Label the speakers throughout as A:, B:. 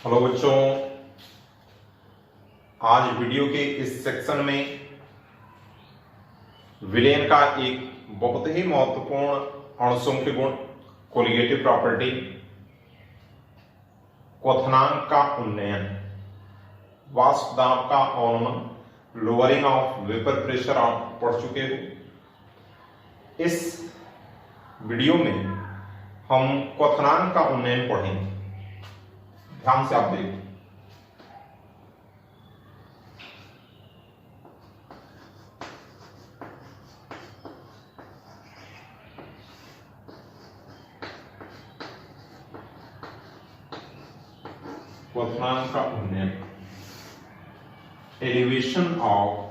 A: Hello बच्चों, आज video के इस सेक्शन में विलेन का एक बहुत ही महत्वपूर्ण अणुसुम्ख गुण कोलिगेटिव प्रॉपर्टी क्वथनांक का उन्नयन, वाष्प दाब का अवनमन, लोअरिंग ऑफ वेपर प्रेशर आप पढ़ चुके हो। इस वीडियो में हम क्वथनांक का उन्नयन पढ़ेंगे। ध्यान से आप देखिए। क्वथनांक का उन्नयन, एलिवेशन ऑफ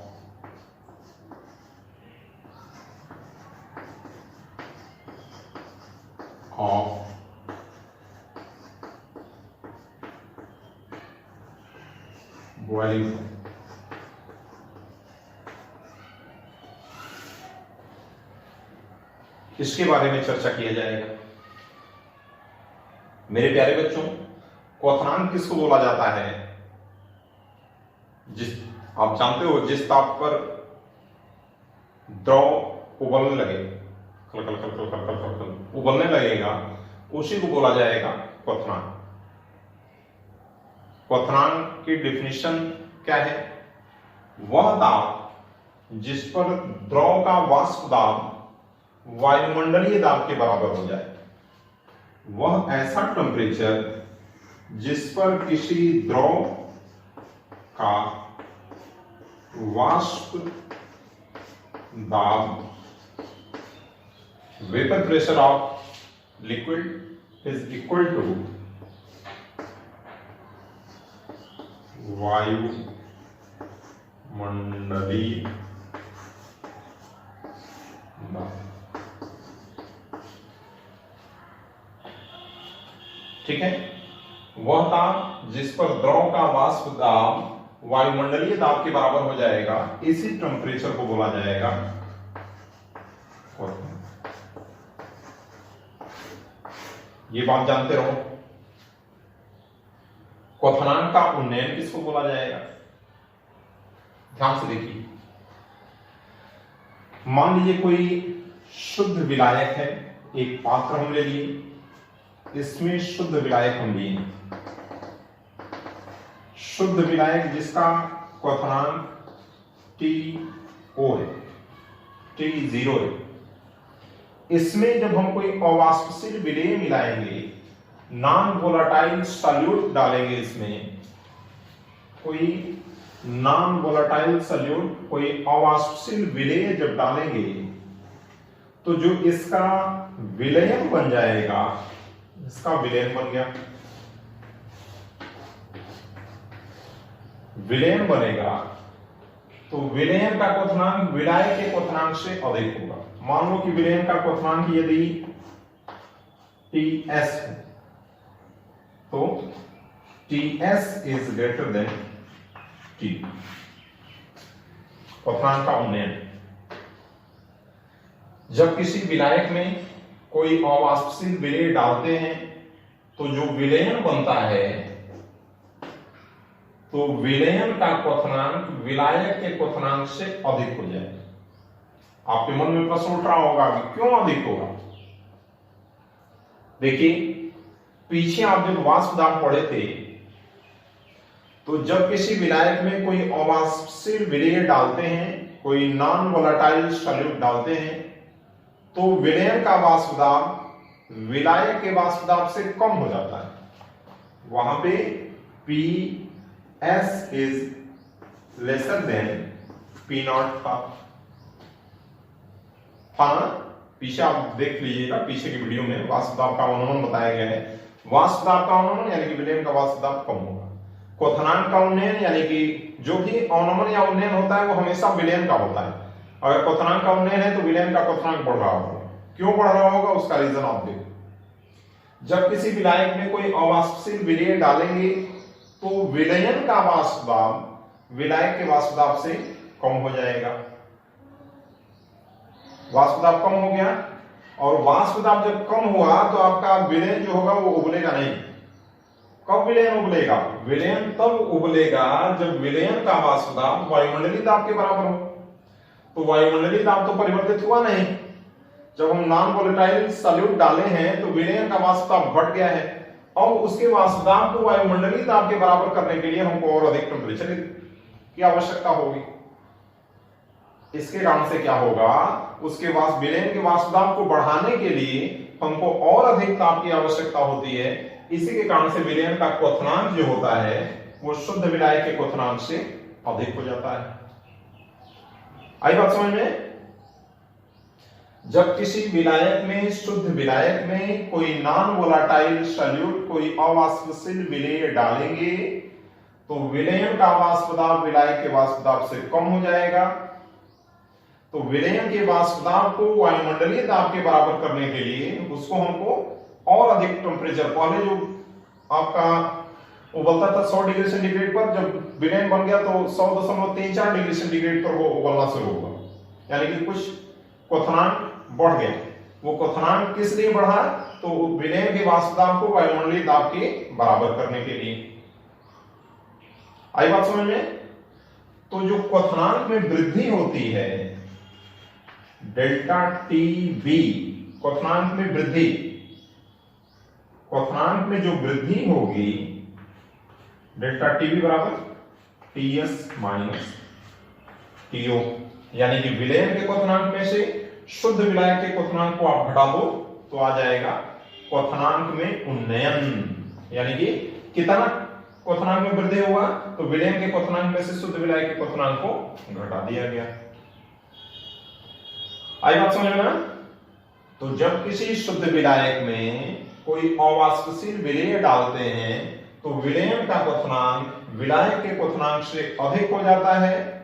A: बॉइलिंग। इसके बारे में चर्चा किया जाएगा। मेरे प्यारे बच्चों, क्वथनांक किसको बोला जाता है? जिस आप जानते हो जिस ताप पर द्रव उबलने लगे, कल कल कल कल कल कल कल कल उबलने लगेगा, उसी को बोला जाएगा क्वथनांक। क्वथनांक की डेफिनेशन क्या है? वह दाब जिस पर द्रव का वाष्प दाब वायुमंडलीय दाब के बराबर हो जाए, वह ऐसा टेम्परेचर जिस पर किसी द्रव का वाष्प दाब vapour pressure of liquid is equal to वायुमंडलीय दाब। ठीक है, वह दाब जिस पर द्रव का वाष्प दाब वायुमंडलीय दाब के बराबर हो जाएगा, इसी टेम्परेचर को बोला जाएगा क्वथनांक। ये बात जानते रहो। क्वथनांक का उन्नयन किसको बोला जाएगा? ध्यान से देखिए। मान लीजिए कोई शुद्ध विलायक है, एक पात्र हम ले लिए, इसमें शुद्ध विलायक हम लिए, शुद्ध विलायक जिसका क्वथनांक TO है, T0 है। इसमें जब हम कोई अवाष्पशील विलेय मिलाएंगे, नॉन वोलाटाइल सॉल्यूट डालेंगे, इसमें कोई नॉन वोलाटाइल सॉल्यूट, कोई अवाष्पशील विलेय जब डालेंगे, तो जो इसका विलयन बन जाएगा, इसका विलयन बन गया, विलयन बनेगा, तो विलयन का क्वथनांक विलायक के क्वथनांक से अधिक होगा। मान लो कि विलयन का क्वथनांक यदि TS है, तो TS is greater than T। क्वथनांक का उन्नयन, जब किसी विलायक में कोई अवाष्पशील विलेय डालते हैं, तो जो विलयन बनता है, तो विलयन का क्वथनांक विलायक के क्वथनांक से अधिक हो जाए। आपके मन में प्रश्न उठ रहा होगा कि क्यों अधिक होगा? देखिए, पीछे आप जब वाष्प दाब पढ़े थे, तो जब किसी विलायक में कोई अवाष्पशील विलेय डालते हैं, कोई नॉन वोलाटाइल सॉल्यूट डालते हैं, तो विलयन का वाष्प दाब विलायक के वाष्प दाब से कम हो जाता है। वहां पे PS is lesser than P0 था ना? पीछे आप देख लीजिएगा, पीछे की वीडियो में वाष्प दाब का अवनमन बताया गया है। वाष्प दाब का अवनमन यानी कि विलयन का वाष्प दाब कम होगा। क्वथनांक का उन्नयन यानी कि जो भी अवनमन या उन्नयन होता है, वो हमेशा विलयन का होता है। अगर क्वथनांक का उन्नयन है, तो विलयन का क्वथनांक बढ़ रहा होगा। क्यों बढ़ रहा होगा? उसका रीजन आप देखो। जब किसी विलायक में कोई अवाष्पशील विलेय डालेंगे, तो विलयन का वाष्प दाब विलायक के वाष्प दाब से कम हो जाएगा। वाष्प दाब कम हो गया, और वाष्प दाब जब कम हुआ, तो आपका विलयन जो होगा वो उबलेगा नहीं, कब विलयन उबलेगा? विलयन तब उबलेगा जब विलयन का वाष्प दाब वायुमंडलीय दाब के बराबर हो। तो वायुमंडलीय दाब तो परिवर्तित हुआ नहीं। जब हम नॉन वोलेटाइल सॉल्यूट डाले हैं तो विलयन का वाष्प दाब घट गया है। अब उसके वाष्प दाब को वायुमंडलीय दाब के बराबर करने के लिए हमको और अधिक टेम्परेचर की आवश्यकता होगी। इसके कारण से क्या होगा, उसके वाष्प विलयन के वाष्प दाब को बढ़ाने के लिए हमको और अधिक ताप की आवश्यकता होती है। इसी के कारण से विलयन का क्वथनांक जो होता है वो शुद्ध विलायक के क्वथनांक से अधिक हो जाता है। आई बात समझ में? जब किसी विलायक में, शुद्ध विलायक में कोई नॉन वोलाटाइल सॉल्यूट, कोई अवाष्पशील विलेय डालेंगे तो विलयन का वाष्प दाब विलायक के वाष्प दाब से कम हो जाएगा। तो विलयन के वाष्प दाब को वायुमंडलीय दाब के बराबर करने के लिए उसको हमको और अधिक टेम्परेचर, पहले जो आपका उबलता था 100 डिग्री सेंटीग्रेड पर, जब विलयन बन गया तो 100.34 डिग्री सेंटीग्रेड पर वो उबलना शुरू हुआ, यानी कि कुछ क्वथनांक बढ़ गया। वो क्वथनांक किस लिए बढ़ा? तो विलयन के वाष्प दाब को वायुमंडलीय दाब के बराबर करने के लिए। आई बात समझ में? तो जो क्वथनांक में वृद्धि होती है डेल्टा टी बी, क्वथनांक में वृद्धि, क्वथनांक में जो वृद्धि होगी डेल्टा टीबी बराबर टीएस माइनस टीओ, यानी कि विलयन के क्वथनांक में से शुद्ध विलायक के क्वथनांक को आप घटा दो तो आ जाएगा क्वथनांक में उन्नयन। यानी कि कितना क्वथनांक में वृद्धि होगा? तो विलयन के क्वथनांक में से शुद्ध विलायक के क्वथनांक को घटा दिया गया। आई बात समझ में ना? तो जब किसी शुद्ध विलायक में कोई अवाष्पशील विलेय डालते हैं तो विलयन का क्वथनांक विलायक के क्वथनांक से अधिक हो जाता है।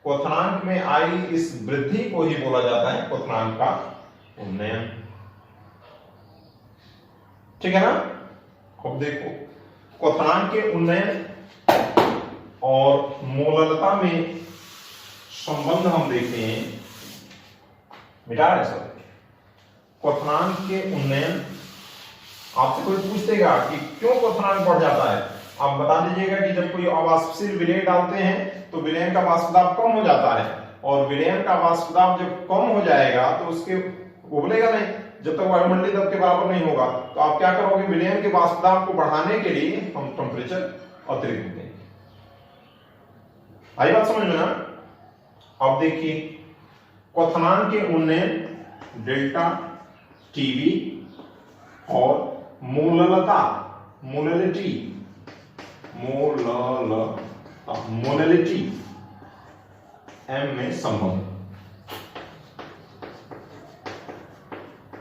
A: क्वथनांक में आई इस वृद्धि को ही बोला जाता है क्वथनांक का उन्नयन। ठीक है ना? अब देखो, क्वथनांक के उन्नयन और मोललता में संबंध हम देखें, मिटा रहे सब। क्वथनांक के उन्नयन, आपसे कोई पूछ देगा कि क्यों क्वथनांक बढ़ जाता है, आप बता दीजिएगा कि जब कोई अवाष्पशील विलेय डालते हैं तो विलयन का वाष्प दाब कम हो जाता है, और विलयन का वाष्प दाब जब कम हो जाएगा तो उसके उबलेगा नहीं जब तक वायुमंडलीय दाब के बराबर नहीं होगा। तो आप क्या करोगे, विलयन के वाष्प दाब को बढ़ाने के लिए हम टेम्परेचर अतिरिक्त देंगे। आई बात समझ में ना? अब देखिए, क्वथनांक के उन्नयन डेल्टा टीबी और मोललता, मोललिटी, मोललिटी एम में संबंध,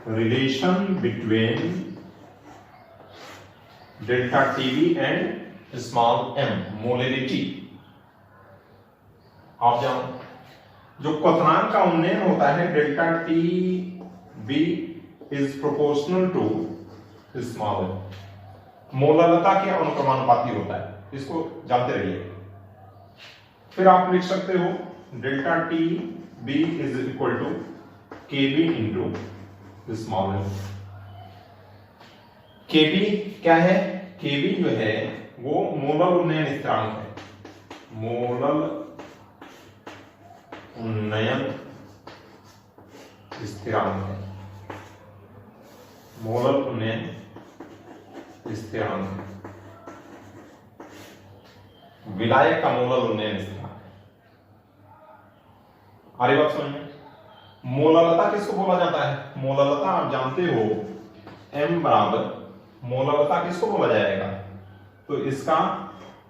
A: relation between delta TB and small m, molality. आप जानो जो क्वथनांक का उन्नयन होता है delta T B is proportional to small m, मोललता के अनुक्रमानुपाती होता है, इसको जानते रहिए। फिर आप लिख सकते हो delta T B is equal to K B into small M. K B क्या है? के बी जो है वो मोलल उन्नयन स्थिरांक है, मोलल उन्नयन स्थिरांक है, मोलल उन्नयन स्थिरांक, विलायक का मोलल उन्नयन स्थिरांक। अरे बात समझ में? मोललता किसको बोला जाता है? मोललता आप जानते हो m बराबर, मोललता किसको बोला जाएगा? तो इसका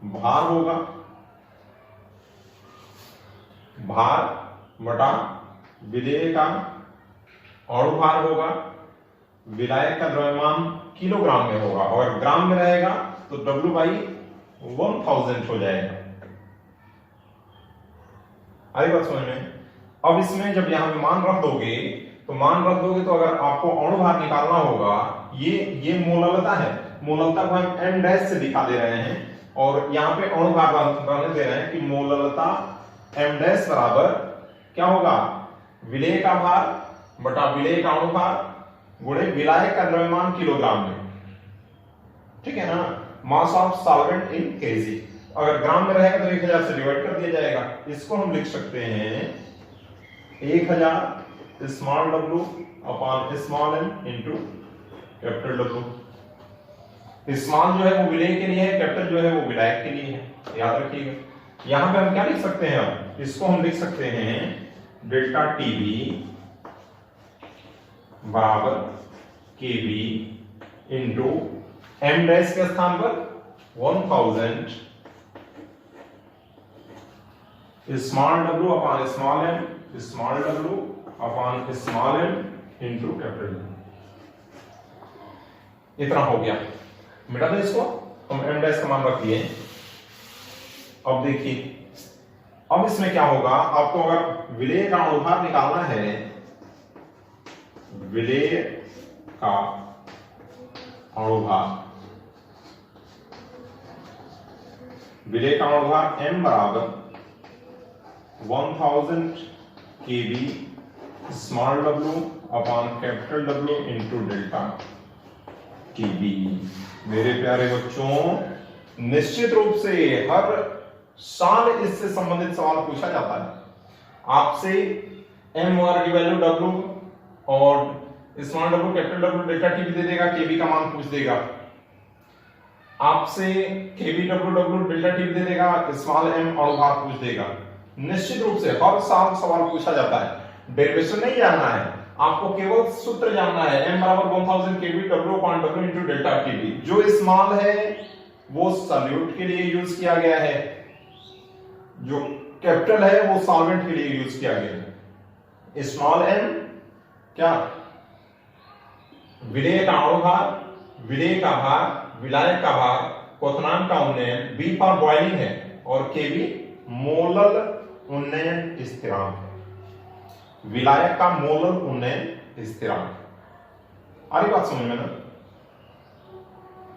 A: भार होगा, भार बटा विलेय का अणुभार होगा, विलायक का द्रव्यमान किलोग्राम में होगा, और ग्राम में रहेगा तो W/1000 हो जाएगा। आई बात समझ में? अब इसमें जब यहां पे मान रख दोगे तो तो अगर आपको अणुभार निकालना होगा, ये मोललता है, मोललता को हम m डैश से दिखा दे रहे हैं और यहाँ पे अणुभार बनाने दे रहे हैं कि मोललता m डैश बराबर क्या होगा, विलेय का भार बटा विलेय का अणुभार गुणे विलायक का द्रव्यमान किलोग्राम में। ठीक है ना? Mass of solvent in KG. अगर ग्राम में रहेगा तो 1000 से डिवाइड कर दिया जाएगा। इसको हम लिख सकते हैं 1000 small w upon small m into capital W। Small जो है वो विलेय के लिए है, कैपिटल जो है वो विलायक के लिए है, याद रखिएगा। यहां पे हम क्या लिख सकते हैं, अब इसको हम लिख सकते हैं डेल्टा टीबी बराबर केबी इंटू एम डैश के स्थान पर 1000 small w upon small m, small w upon small m into capital M। इतना हो गया, मिटा दो इसको, हम एम डैश का मान रख दिए। अब देखिए, अब इसमें क्या होगा, आपको अगर विलेय का अणुभार निकालना है, विलेय का अणुभार, विलेय का अणुभार m बराबर 1000 kb small w upon capital W into delta TB. मेरे प्यारे बच्चों, निश्चित रूप से हर साल इससे संबंधित सवाल पूछा जाता है आपसे। m वगैरह की वैल्यू w और small w capital W delta TB दे देगा, kb का मान पूछ देगा आपसे, kb w डेल्टा टीबी दे देगा, स्मॉल m अणुभार पूछ देगा। निश्चित रूप से हर साल सवाल पूछा जाता है। डेरिवेशन नहीं जानना है आपको, केवल सूत्र जानना है। m बराबर 1000 kb w upon w into delta TB. जो स्मॉल है वो सॉल्यूट के लिए यूज किया गया है, जो कैपिटल है वो सॉल्वेंट के लिए यूज किया गया है। स्मॉल m क्या, विलेय का अणुभार, विलेय का भार, विलायक का भार, क्वथनांक का उन्नयन, b फॉर बॉइलिंग है, और kb मोलल उन्नयन स्थिरांक है। विलायक का मोलल उन्नयन स्थिरांक। आ रही बात समझ में ना?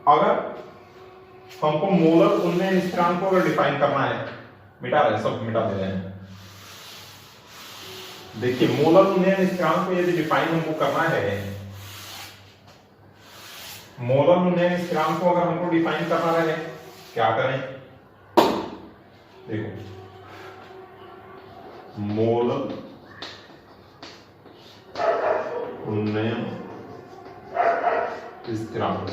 A: अगर हमको मोलल उन्नयन स्थिरांक को अगर डिफाइन करना है, मिटा रहे, सब मिटा दे रहे हैं। देखिए, मोलल उन्नयन स्थिरांक को यदि डिफाइन हमको करना है, मोलल उन्नयन स्थिरांक को अगर हमको डिफाइन करना है, क्या करें? देखो, मोलल उन्नयन स्थिरांक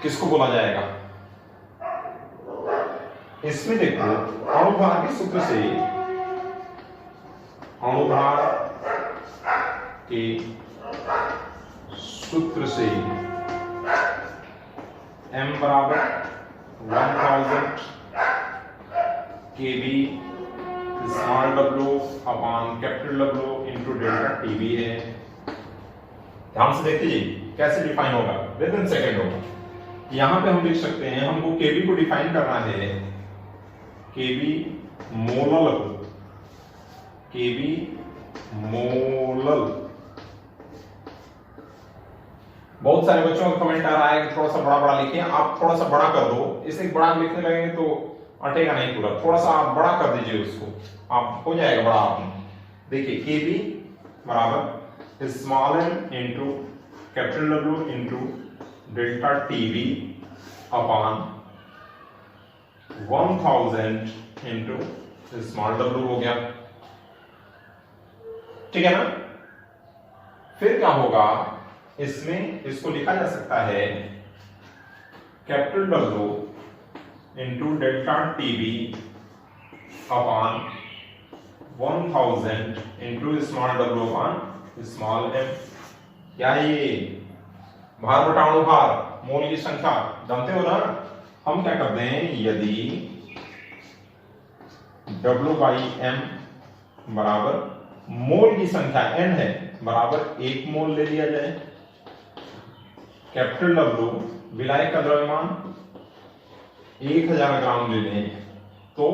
A: किसको बोला जाएगा? इसमें देखो, अणुभार के सूत्र से, अणुभार के सूत्र से m बराबर 1000 kb small w upon capital W into delta TB है। ध्यान से देखते जाइए कैसे डिफाइन होगा, विद इन सेकेंड होगा। यहां पे हम लिख सकते हैं, हमको kb को डिफाइन करना है, kb मोलल, kb मोलल। बहुत सारे बच्चों का कमेंट आ रहा है कि थोड़ा सा बड़ा बड़ा लिखिए, आप थोड़ा सा बड़ा कर दो। इसे बड़ा लिखने लगेंगे तो अटेगा नहीं पूरा, थोड़ा सा आप बड़ा कर दीजिए उसको, आप हो जाएगा बड़ा आपने। देखिए, kb बराबर small m into capital W into delta TB upon 1000 into small w हो गया, ठीक है ना? फिर क्या होगा, इसमें इसको लिखा जा सकता है capital W into delta TB upon 1000 into small w upon small m। क्या है ये? भार बटा अणुभार, मोल की संख्या, जानते हो ना? हम क्या करते हैं, यदि w बाई m बराबर मोल की संख्या n है बराबर 1 मोल ले लिया जाए, कैपिटल W विलायक का द्रव्यमान 1000 ग्राम ले लें, तो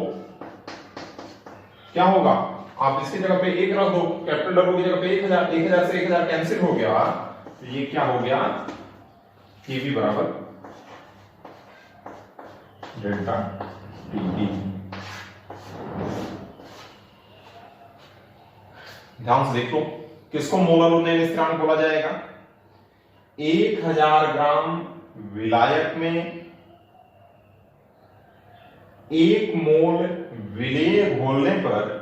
A: क्या होगा? आप इसकी जगह पे 1 रख दो, कैपिटल W की जगह पे 1000, 1000 से 1000 कैंसिल हो गया, तो ये क्या हो गया, Kb बराबर डेल्टा टीबी। ध्यान से देख लो, किसको मोलर उन्नयन स्थिरांक बोला जाएगा? 1000 ग्राम विलायक में 1 मोल विलेय घोलने पर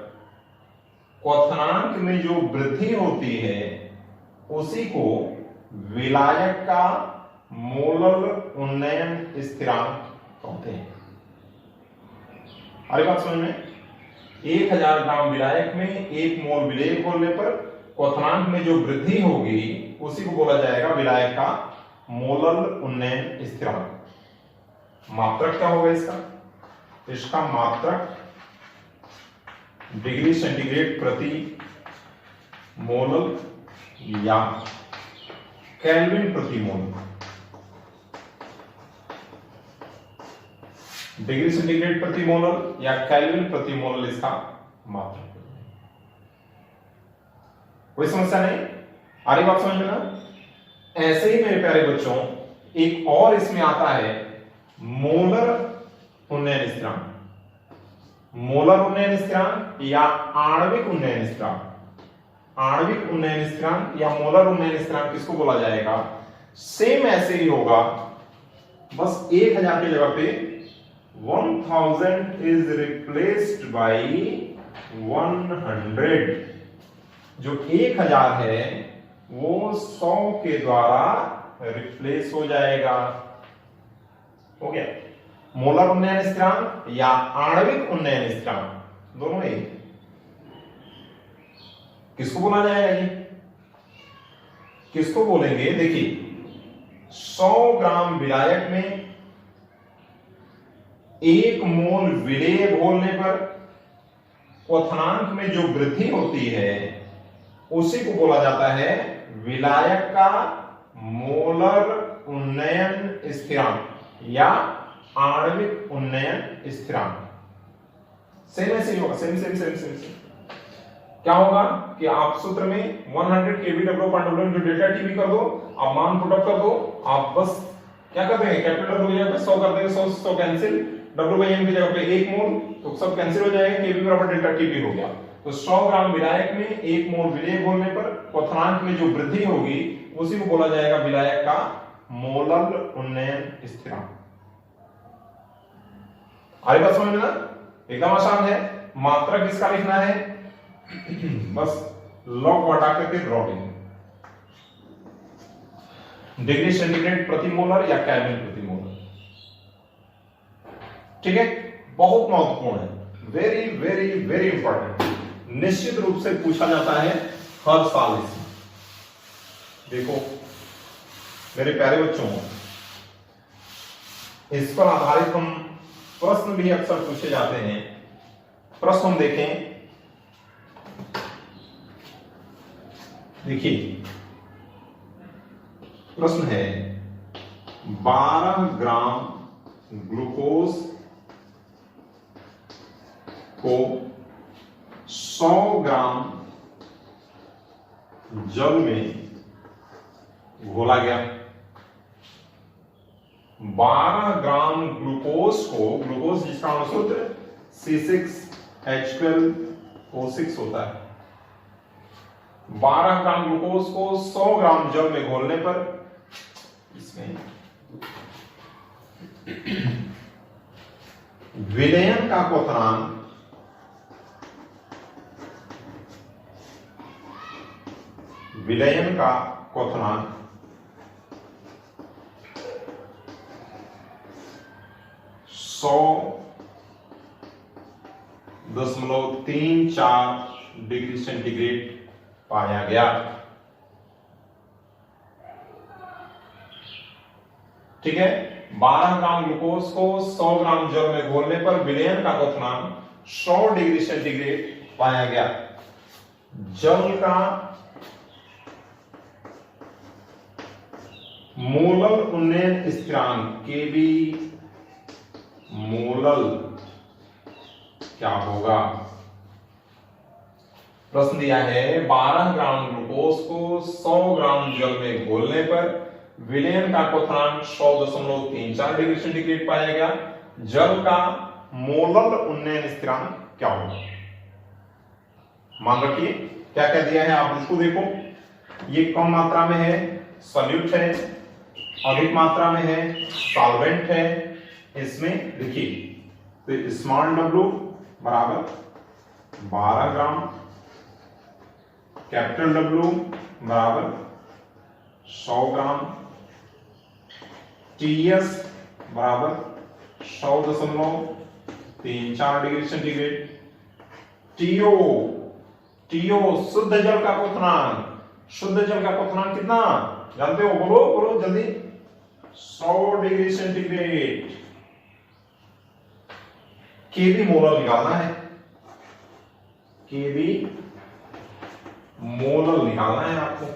A: क्वथनांक में जो वृद्धि होती है उसी को विलायक का मोलर उन्नयन स्थिरांक कहते हैं। अरे बात समझ में? 1000 ग्राम विलायक में 1 मोल विलेय घोलने पर क्वथनांक में जो वृद्धि होगी उसी को बोला जाएगा विलायक का मोलर उन्नयन स्थिरांक। मात्रक क्या होगा इसका? इसका मात्रक डिग्री सेंटीग्रेड प्रति मोल या केल्विन प्रति मोल। डिग्री सेंटीग्रेड प्रति मोलर या केल्विन प्रति मोलर इसका मात्रक। कोई समस्या नहीं? आ रही बात समझ में ना? ऐसे ही मेरे प्यारे बच्चों एक और इसमें आता है मोलर उन्नयन स्थिरांक। मोलर उन्नयन स्थिरांक या आणविक उन्नयन स्थिरांक। आणविक उन्नयन स्थिरांक या मोलर उन्नयन स्थिरांक किसको बोला जाएगा? सेम ऐसे ही होगा, बस 1000 की जगह पे 1000 इज रिप्लेस्ड बाय 100। जो 1000 है वो 100 के द्वारा रिप्लेस हो जाएगा। हो गया? मोलर उन्नयन स्थिरांक या आणविक उन्नयन स्थिरांक दोनों ही किसको बोला जाएगा? ये किसको बोलेंगे? देखिए 100 ग्राम विलायक में 1 मोल विलेय घोलने पर क्वथनांक में जो वृद्धि होती है उसी को बोला जाता है विलायक का मोलर उन्नयन स्थिरांक या आणविक उन्नयन स्थिरांक। सेम ऐसे ही होगा, सेम। क्या होगा कि आप सूत्र में 100 kVW/W जो डेल्टा टीवी कर दो, आप मान पुट अप कर दो, आप बस क्या कर देंगे? कैपिटल W की जगह पे 100 कर देंगे, 100 कैंसिल, W/M की जगह पे 1 मोल, तो सब कैंसिल हो जाएगा, kV बराबर डेल्टा टीवी हो गया। तो 100 ग्राम विलायक में 1 मोल विलेय घोलने पर क्वथनांक में जो वृद्धि होगी उसी को बोला जाएगा विलायक का मोलर उन्नयन स्थिरांक। आगे बात समझ में ना? एकदम आसान है। मात्रक किसका लिखना है? बस लॉग हटा करके ड्रॉ लेंगे। डिग्री सेंटीग्रेड प्रति मोलर या केल्विन प्रति मोलर। ठीक है? बहुत महत्वपूर्ण है, वेरी वेरी वेरी इंपॉर्टेंट। निश्चित रूप से पूछा जाता है हर साल इसमें। देखो मेरे प्यारे बच्चों, इस पर आधारित हम प्रश्न भी अक्सर पूछे जाते हैं। प्रश्न हम देखें, देखिए प्रश्न है 12 ग्राम ग्लूकोज को 100 ग्राम जल में घोला गया। 12 ग्राम ग्लूकोज को, ग्लूकोज जिसका सूत्र C6H12O6 होता है, 12 ग्राम ग्लूकोज को 100 ग्राम जल में घोलने पर इसमें विलयन का क्वथनांक विलयन का क्वथनांक 100.34 डिग्री सेंटीग्रेड पाया गया। ठीक है? 12 ग्राम ग्लूकोज को 100 ग्राम जल में घोलने पर विलयन का क्वथनांक 100 डिग्री सेंटीग्रेड पाया गया। जल का मोलर उन्नयन स्थिरांक Kb मोलर क्या होगा? प्रश्न दिया है 12 ग्राम ग्लूकोज को 100 ग्राम जल में घोलने पर विलयन का क्वथनांक 100.34 डिग्री सेंटीग्रेड पाया गया। जल का मोलर उन्नयन स्थिरांक क्या होगा? मान रखिए क्या क्या दिया है आप इसको देखो, ये कम मात्रा में है सॉल्यूट है, अधिक मात्रा में है सॉल्वेंट है। इसमें देखिए तो स्मॉल डब्ल्यू बराबर 12 ग्राम, कैपिटल डब्ल्यू बराबर 100 ग्राम, टीएस बराबर 100.34 डिग्री सेंटीग्रेड, टीओ टीओ शुद्ध जल का क्वथनांक, शुद्ध जल का क्वथनांक कितना जानते हो, बोलो बोलो जल्दी, 100 डिग्री सेंटीग्रेड। केवी मोलर निकालना है, केवी मोलर निकालना है आपको,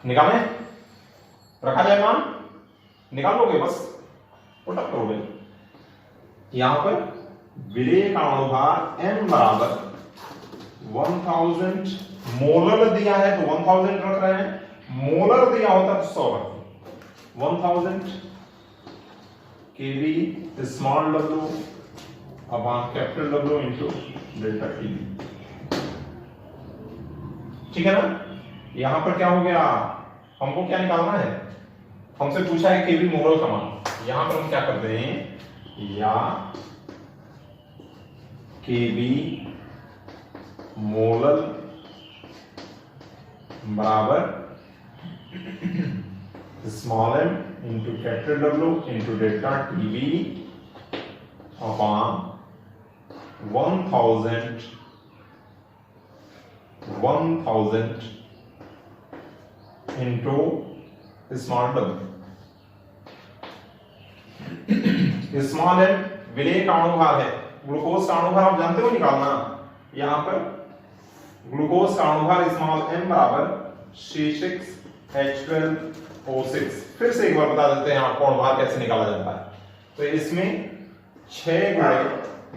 A: निकालें, रखा जाए मान, निकाल लोगे बस, पुटअप करोगे। यहां पर विलेय का अनुभार m बराबर 1000 मोलर दिया है तो 1000 रख रहे हैं, मोलर दिया होता तो 100 रखते, 1000 Kb small W upon capital W into delta T. ठीक है ना। यहां पर क्या हो गया, हमको क्या निकालना है, हमसे पूछा है केवी मोलर का मान। यहां पर हम क्या करते हैं, या केवी मोलर बराबर small m into capital W into delta TV upon 1000 into small W. Small m विलेय का अणुभार है, ग्लूकोज का अणुभार आप जानते हो निकालना। यहां पर ग्लूकोज का अणुभार स्मॉल m बराबर C6H12O6। फिर से एक बार बता देते हैं आपको अणुभार कैसे निकाला जाता है। तो इसमें 6 गुणे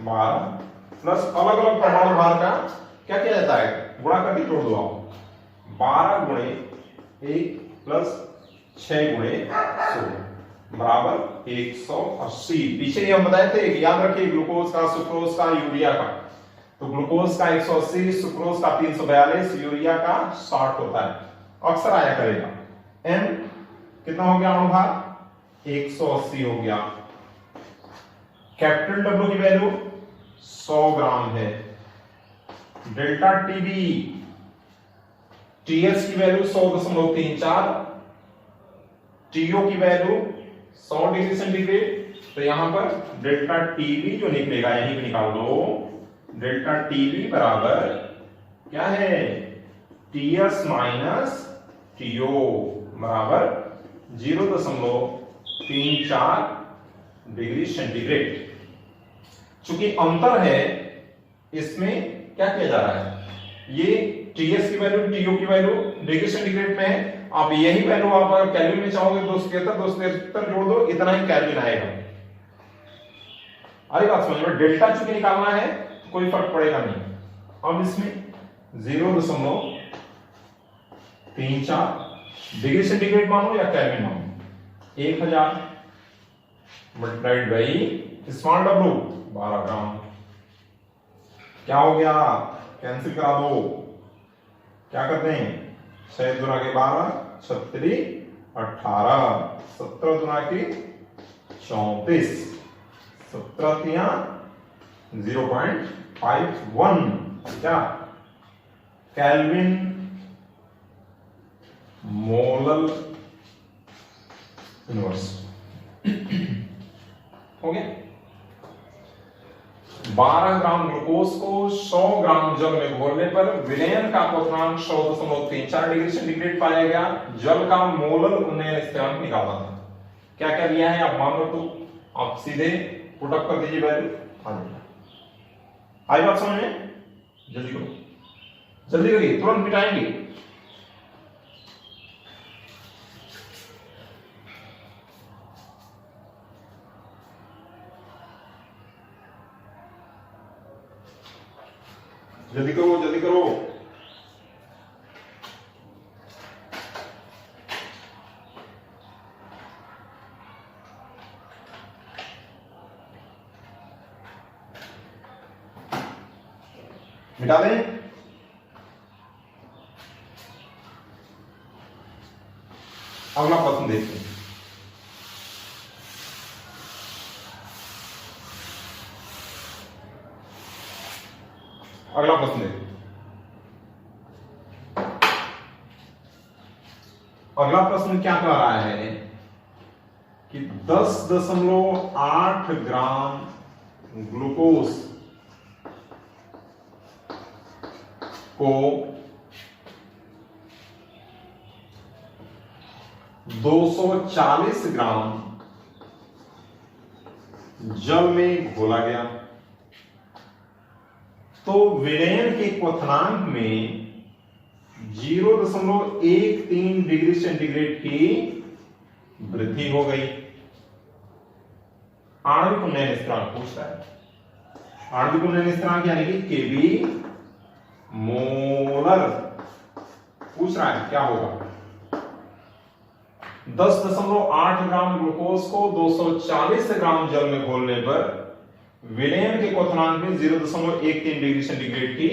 A: 12 प्लस अलग अलग परमाणु भार का क्या किया जाता है, गुणा करके जोड़ दो आप, 12 गुणे 1 प्लस 6 गुणे 16 बराबर 180। पीछे हम बताए थे, याद रखिए, ग्लूकोज का, सुक्रोज का, यूरिया का। तो ग्लूकोज का 180, सुक्रोज का 342, यूरिया का 60 होता है, अक्सर आया करेगा। m कितना हो गया अणुभार, 180 हो गया। कैपिटल डब्ल्यू की वैल्यू 100 ग्राम है। डेल्टा टीबी, टीएस की वैल्यू 100.34, टीओ की वैल्यू 100 डिग्री सेंटीग्रेड। तो यहां पर डेल्टा टीबी जो निकलेगा, यहीं पे निकाल दो, डेल्टा टीबी बराबर क्या है, टीएस माइनस टीओ बराबर 0.34 डिग्री सेंटीग्रेड। चूंकि अंतर है, इसमें क्या किया जा रहा है, ये टीएस की वैल्यू टीओ की वैल्यू डिग्री सेंटीग्रेड में है, आप यही वैल्यू आप केल्विन में चाहोगे 273 जोड़ दो, इतना ही केल्विन आएगा। अरे बात समझ में, डेल्टा चूंकि निकालना है कोई फर्क पड़ेगा नहीं। अब इसमें 0.34 डिग्री सेंटीग्रेड मान लो या केल्विन मान लो, 1000 मल्टीप्लाइड बाई स्मॉल डब्ल्यू 12 ग्राम। क्या हो गया, कैंसिल करा दो, क्या करते हैं, 6 गुना के 12 36 18, 17 गुना के 34, 17 तिया 0.51 क्या केल्विन मोलर इनवर्स हो गया। 12 ग्राम ग्लूकोज को 100 ग्राम जल में घोलने पर विलयन का क्वथनांक 100.34 डिग्री सेंटीग्रेड पाया गया। जल का मोलर उन्नयन स्थिरांक निकालना था। क्या क्या दिया है आप मान रखो, आप सीधे पुटअप कर दीजिए वैल्यू, आई बात समझ में, जल्दी करो, जल्दी करिए, तुरंत मिटाएंगे। जल्दी करो जल्दी करो। मिटा दें। अगला प्रश्न देखते हैं। अगला प्रश्न देखते हैं। अगला प्रश्न क्या कह रहा है कि 10.8 ग्राम ग्लूकोज को 240 ग्राम जल में घोला गया तो विलयन के क्वथनांक में 0.13 डिग्री सेंटीग्रेड की वृद्धि हो गई। आणविक उन्नयन स्थिरांक पूछ रहा है। आणविक उन्नयन स्थिरांक यानी कि केबी मोलर पूछ रहा है क्या होगा। 10.8 ग्राम ग्लूकोज को 240 ग्राम जल में घोलने पर विलयन के क्वथनांक में 0.13 डिग्री सेंटीग्रेड की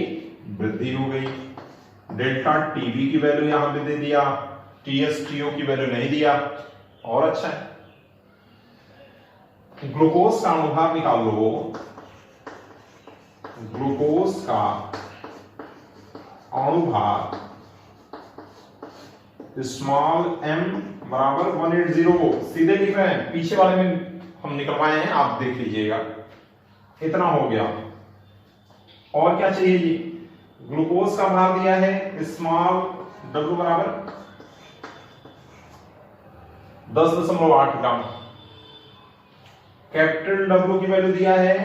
A: वृद्धि हो गई। डेल्टा टीबी की वैल्यू यहां पे दे दिया, टीएसटीओ की वैल्यू नहीं दिया, और अच्छा है। ग्लूकोज का अनुभाग निकाल लो। ग्लूकोज का अनुभाग स्मॉल m बराबर 180, सीधे लिख रहे हैं, पीछे वाले में हम निकलवाए हैं, आप देख लीजिएगा। इतना हो गया। और क्या चाहिए जी? ग्लूकोज का भाग दिया है स्मॉल w बराबर 10.8 ग्राम, कैपिटल W की वैल्यू दिया है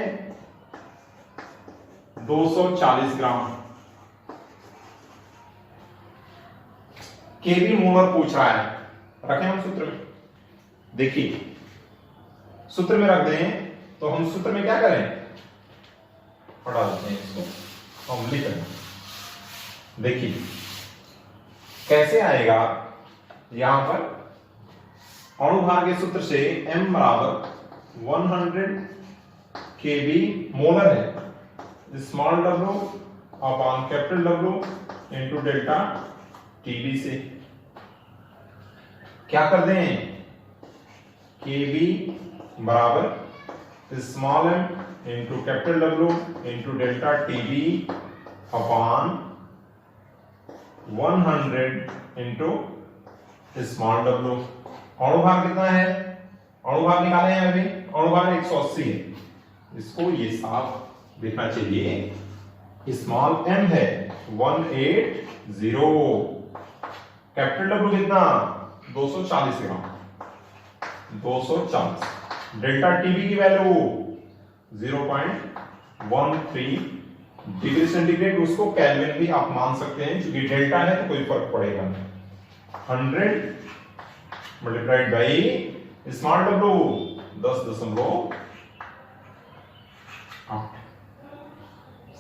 A: 240 ग्राम। केबी मोलर पूछ रहा है, रखें हम सूत्र में। देखिए सूत्र में रख दें तो हम सूत्र में क्या करें, पढ़ा देते हैं इसको, हम लिख रहे हैं। देखिए कैसे आएगा, यहां पर अणुभार के सूत्र से m बराबर 100 केबी मोलर है, small w upon capital W into delta TB से क्या कर दें, केबी बराबर small m into capital W into delta TB upon 100 into small w। अणुभाग कितना है, अणुभाग निकाले हैं अभी, अणुभाग 180 है, इसको ये साफ लिखना चाहिए। स्मॉल m है 180, कैपिटल W कितना 240 ग्राम, 240। डेल्टा टीबी की वैल्यू 0.13 डिग्री सेंटीग्रेड, उसको केल्विन भी आप मान सकते हैं, क्योंकि डेल्टा है तो कोई फर्क पड़ेगा नहीं। 100 multiplied by small W 10.8,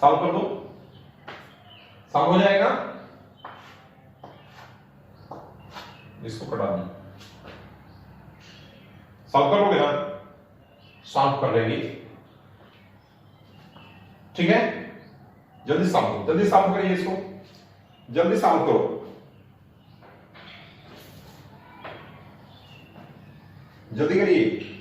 A: solve कर दो, सॉल्व हो जाएगा। इसको कटा दो, सॉल्व करोगे ना, सॉल्व कर लेंगे, ठीक है। जल्दी सॉल्व करो, जल्दी सॉल्व करिए इसको, जल्दी सॉल्व करो, जल्दी करिए।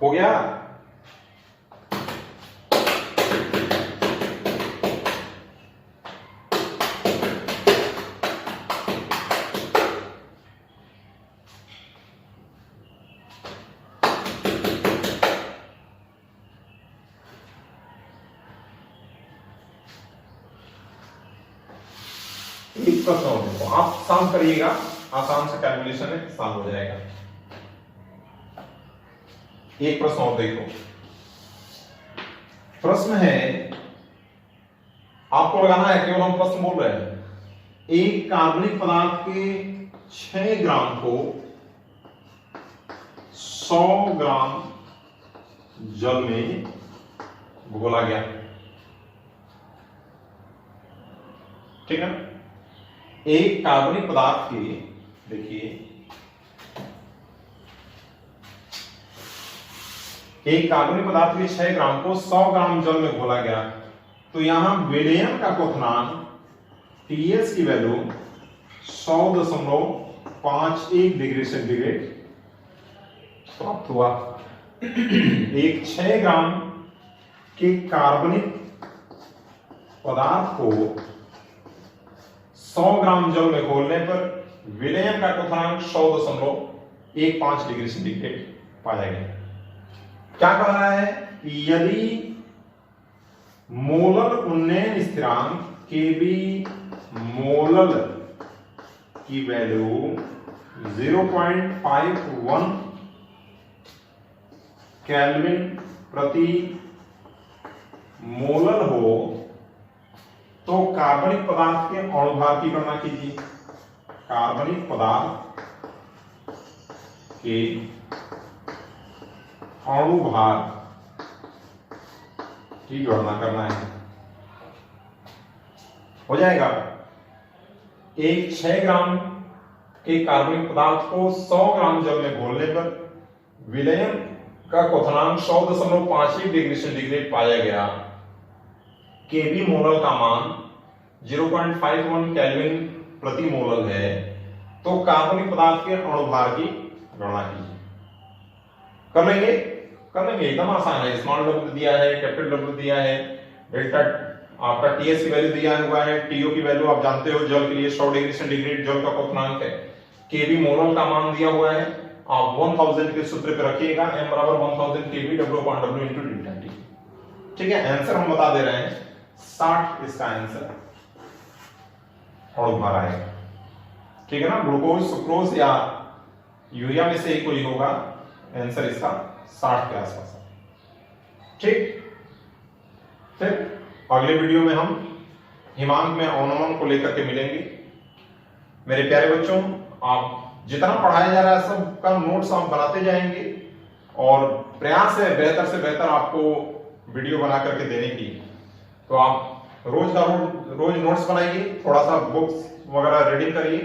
A: हो गया? एक प्रश्न और देखो, आप सॉल्व करिएगा, आसान से कैलकुलेशन है, सॉल्व हो जाएगा। एक प्रश्न और देखो, प्रश्न है, आपको लगाना है, केवल हम प्रश्न बोल रहे हैं। एक कार्बनिक पदार्थ के 6 ग्राम को 100 ग्राम जल में घोला गया ठीक है ना। एक कार्बनिक पदार्थ की, देखिए एक कार्बनिक पदार्थ के 6 ग्राम को 100 ग्राम जल में घोला गया, तो यहां विलयन का क्वथनांक TS की वैल्यू 100.51 डिग्री सेंटीग्रेड प्राप्त हुआ। एक 6 ग्राम के कार्बनिक पदार्थ को 100 ग्राम जल में घोलने पर विलयन का क्वथनांक 100.15 डिग्री सेंटीग्रेड पाया गया। क्या कह रहा है कि यदि मोलर उन्नयन स्थिरांक Kb मोलर की वैल्यू 0.51 केल्विन प्रति मोलर हो, तो कार्बनिक पदार्थ के अणुभार की गणना कीजिए। कार्बनिक पदार्थ के अणुभार की गणना करना है। हो जाएगा, एक 6 ग्राम के कार्बनिक पदार्थ को 100 ग्राम जल में घोलने पर विलयन का क्वथनांक 100.51 डिग्री सेंटीग्रेड पाया गया। Kb मोलर का मान 0.51 केल्विन प्रति मोलर है, तो कार्बनिक पदार्थ के अणुभार की गणना कीजिए। कर लेंगे एकदम आसान है। स्मॉल डब्ल्यू दिया है, कैपिटल डब्ल्यू दिया है, डेल्टा आपका टीएस की वैल्यू दिया हुआ है, टीओ की वैल्यू आप जानते हो जल के लिए 100 डिग्री सेंटीग्रेड जल का क्वथनांक है, केबी मोलर का मान दिया हुआ है। आप 1000 के सूत्र पे रखिएगा, m बराबर 1000 केबी W/W इनटू डेल्टा टी। ठीक है, आंसर हम बता दे रहे हैं 60 इसका आंसर अणुभार आएगा। ठीक है ना, ग्लूकोज, सुक्रोज या यूरिया में से एक कोई होगा, आंसर इसका 60 के आसपास। ठीक, फिर अगले वीडियो में हम हिमांक में ऑनोमन को लेकर के मिलेंगे। मेरे प्यारे बच्चों, आप जितना पढ़ाया जा रहा है सब का नोट्स आप बनाते जाएंगे और प्रयास है बेहतर से बेहतर आपको वीडियो बना करके देने की। तो आप रोज नोट्स बनाइए, थोड़ा सा बुक्स वगैरह रीडिंग करिए